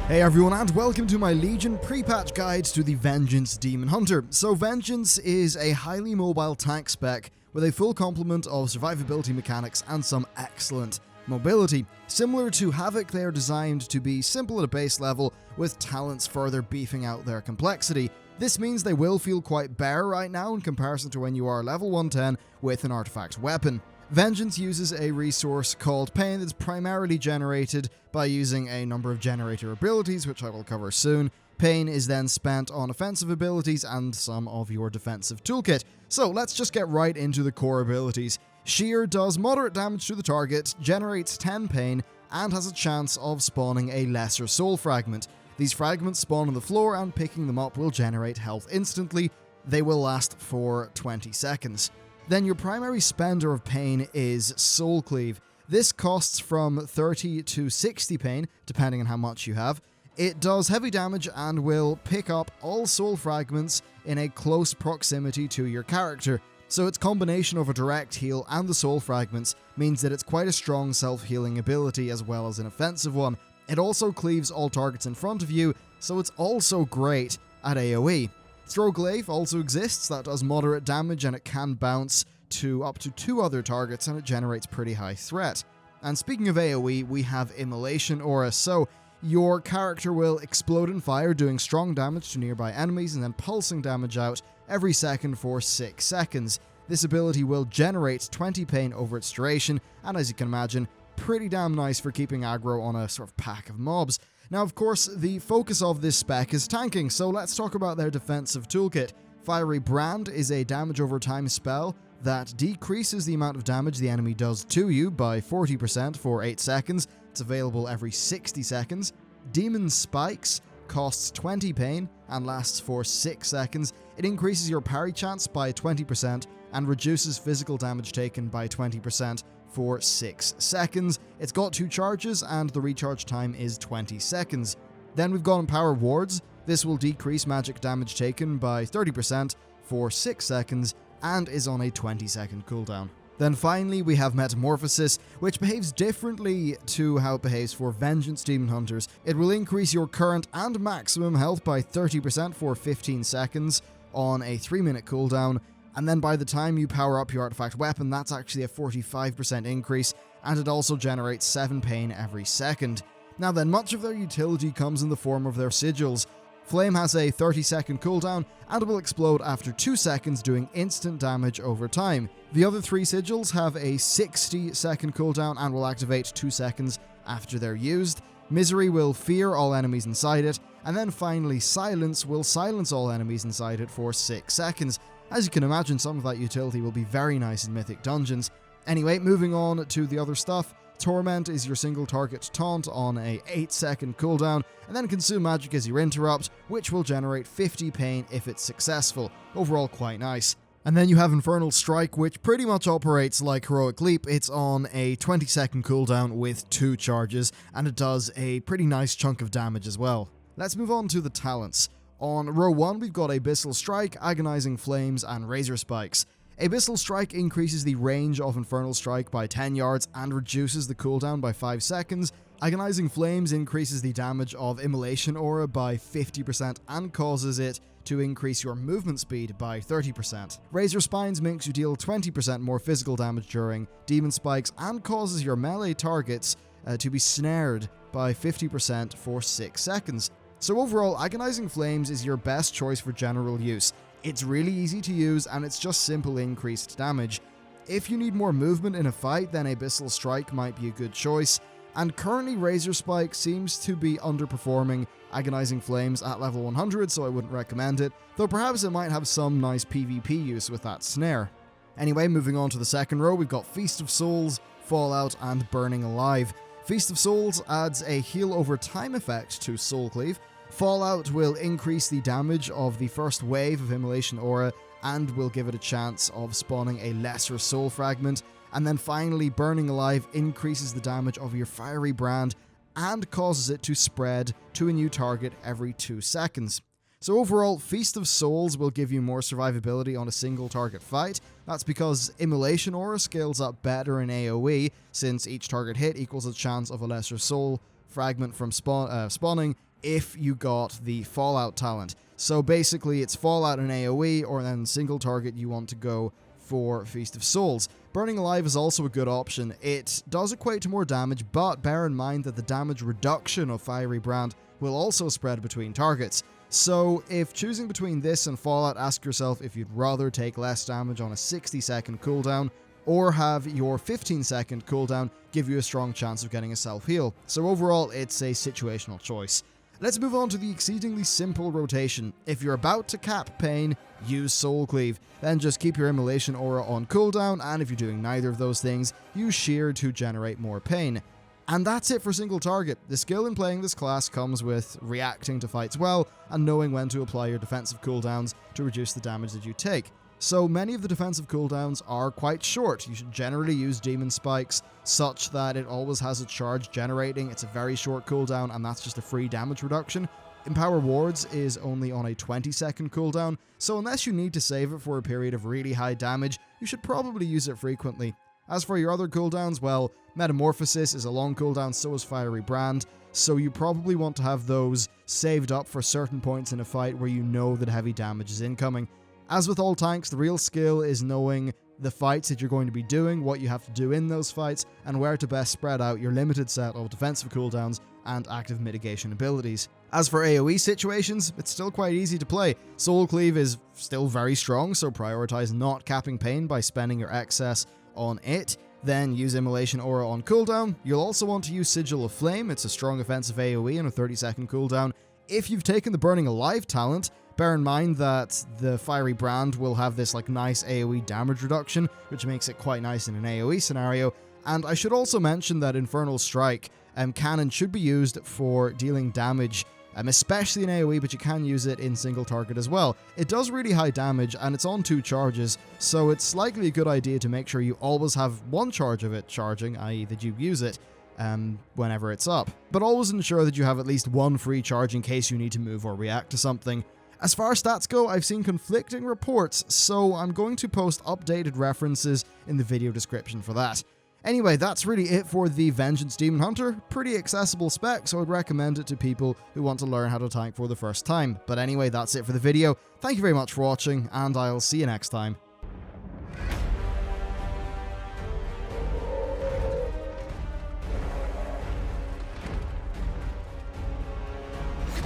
Hey everyone, and welcome to my Legion pre-patch guide to the Vengeance Demon Hunter. So Vengeance is a highly mobile tank spec with a full complement of survivability mechanics and some excellent mobility. Similar to Havoc, they are designed to be simple at a base level, with talents further beefing out their complexity. This means they will feel quite bare right now in comparison to when you are level 110 with an artifact weapon. Vengeance uses a resource called Pain that's primarily generated by using a number of generator abilities, which I will cover soon. Pain is then spent on offensive abilities and some of your defensive toolkit. So let's just get right into the core abilities. Shear does moderate damage to the target, generates 10 pain, and has a chance of spawning a lesser soul fragment. These fragments spawn on the floor, and picking them up will generate health instantly. They will last for 20 seconds. Then your primary spender of pain is Soul Cleave. This costs from 30 to 60 pain, depending on how much you have. It does heavy damage and will pick up all soul fragments in a close proximity to your character. So its combination of a direct heal and the soul fragments means that it's quite a strong self-healing ability as well as an offensive one. It also cleaves all targets in front of you, so it's also great at AoE. Throw Glaive also exists, that does moderate damage and it can bounce to up to 2 other targets and it generates pretty high threat. And speaking of AoE, we have Immolation Aura, so your character will explode in fire, doing strong damage to nearby enemies and then pulsing damage out every second for 6 seconds. This ability will generate 20 pain over its duration, and as you can imagine, pretty damn nice for keeping aggro on a sort of pack of mobs. Now, of course, the focus of this spec is tanking, so let's talk about their defensive toolkit. Fiery Brand is a damage over time spell that decreases the amount of damage the enemy does to you by 40% for 8 seconds. It's available every 60 seconds. Demon Spikes costs 20 pain and lasts for 6 seconds. It increases your parry chance by 20% and reduces physical damage taken by 20% for 6 seconds. It's got 2 charges and the recharge time is 20 seconds. Then we've got Empower Wards. This will decrease magic damage taken by 30% for 6 seconds and is on a 20-second cooldown. Then finally we have Metamorphosis, which behaves differently to how it behaves for Vengeance Demon Hunters. It will increase your current and maximum health by 30% for 15 seconds on a 3-minute cooldown, and then by the time you power up your artifact weapon, that's actually a 45% increase, and it also generates 7 pain every second. Now then, much of their utility comes in the form of their Sigils. Flame has a 30-second cooldown, and will explode after 2 seconds, doing instant damage over time. The other 3 Sigils have a 60-second cooldown and will activate 2 seconds after they're used. Misery will fear all enemies inside it, and then finally Silence will silence all enemies inside it for 6 seconds. As you can imagine, some of that utility will be very nice in Mythic Dungeons. Anyway, moving on to the other stuff. Torment is your single target taunt on a 8-second cooldown, and then Consume Magic as your interrupt, which will generate 50 pain if it's successful. Overall, quite nice. And then you have Infernal Strike, which pretty much operates like Heroic Leap. It's on a 20-second cooldown with 2 charges, and it does a pretty nice chunk of damage as well. Let's move on to the talents. On row 1, we've got Abyssal Strike, Agonizing Flames, and Razor Spikes. Abyssal Strike increases the range of Infernal Strike by 10 yards and reduces the cooldown by 5 seconds. Agonizing Flames increases the damage of Immolation Aura by 50% and causes it to increase your movement speed by 30%. Razor Spines makes you deal 20% more physical damage during Demon Spikes and causes your melee targets to be snared by 50% for 6 seconds. So overall, Agonizing Flames is your best choice for general use. It's really easy to use and it's just simple increased damage. If you need more movement in a fight, then Abyssal Strike might be a good choice. And currently Razor Spike seems to be underperforming Agonizing Flames at level 100, so I wouldn't recommend it, though perhaps it might have some nice PvP use with that snare. Anyway, moving on to the second row, we've got Feast of Souls, Fallout, and Burning Alive. Feast of Souls adds a heal over time effect to Soul Cleave. Fallout will increase the damage of the first wave of Immolation Aura and will give it a chance of spawning a lesser soul fragment. And then finally, Burning Alive increases the damage of your Fiery Brand and causes it to spread to a new target every 2 seconds. So overall, Feast of Souls will give you more survivability on a single target fight. That's because Immolation Aura scales up better in AoE, since each target hit equals a chance of a lesser soul fragment from spawning if you got the Fallout talent. So basically it's Fallout and AOE, or then single target you want to go for Feast of Souls. Burning Alive is also a good option. It does equate to more damage, but bear in mind that the damage reduction of Fiery Brand will also spread between targets. So if choosing between this and Fallout, ask yourself if you'd rather take less damage on a 60-second cooldown, or have your 15-second cooldown give you a strong chance of getting a self-heal. So overall, it's a situational choice. Let's move on to the exceedingly simple rotation. If you're about to cap pain, use Soul Cleave. Then just keep your Immolation Aura on cooldown, and if you're doing neither of those things, use Shear to generate more pain. And that's it for single target. The skill in playing this class comes with reacting to fights well, and knowing when to apply your defensive cooldowns to reduce the damage that you take. So many of the defensive cooldowns are quite short. You should generally use Demon Spikes such that it always has a charge generating. It's a very short cooldown, and that's just a free damage reduction. Empower Wards is only on a 20-second cooldown, so unless you need to save it for a period of really high damage, you should probably use it frequently. As for your other cooldowns, well, Metamorphosis is a long cooldown, so is Fiery Brand, so you probably want to have those saved up for certain points in a fight where you know that heavy damage is incoming. As with all tanks, the real skill is knowing the fights that you're going to be doing, what you have to do in those fights, and where to best spread out your limited set of defensive cooldowns and active mitigation abilities. As for AoE situations, it's still quite easy to play. Soul Cleave is still very strong, so prioritize not capping pain by spending your excess on it. Then use Immolation Aura on cooldown. You'll also want to use Sigil of Flame. It's a strong offensive AoE and a 30-second cooldown. If you've taken the Burning Alive talent, bear in mind that the Fiery Brand will have this nice AoE damage reduction, which makes it quite nice in an AoE scenario. And I should also mention that Infernal Strike cannon should be used for dealing damage, especially in AoE, but you can use it in single target as well. It does really high damage, and it's on 2 charges, so it's likely a good idea to make sure you always have 1 charge of it charging, i.e. that you use it whenever it's up. But always ensure that you have at least 1 free charge in case you need to move or react to something. As far as stats go, I've seen conflicting reports, so I'm going to post updated references in the video description for that. Anyway, that's really it for the Vengeance Demon Hunter. Pretty accessible spec, so I'd recommend it to people who want to learn how to tank for the first time. But anyway, that's it for the video. Thank you very much for watching, and I'll see you next time.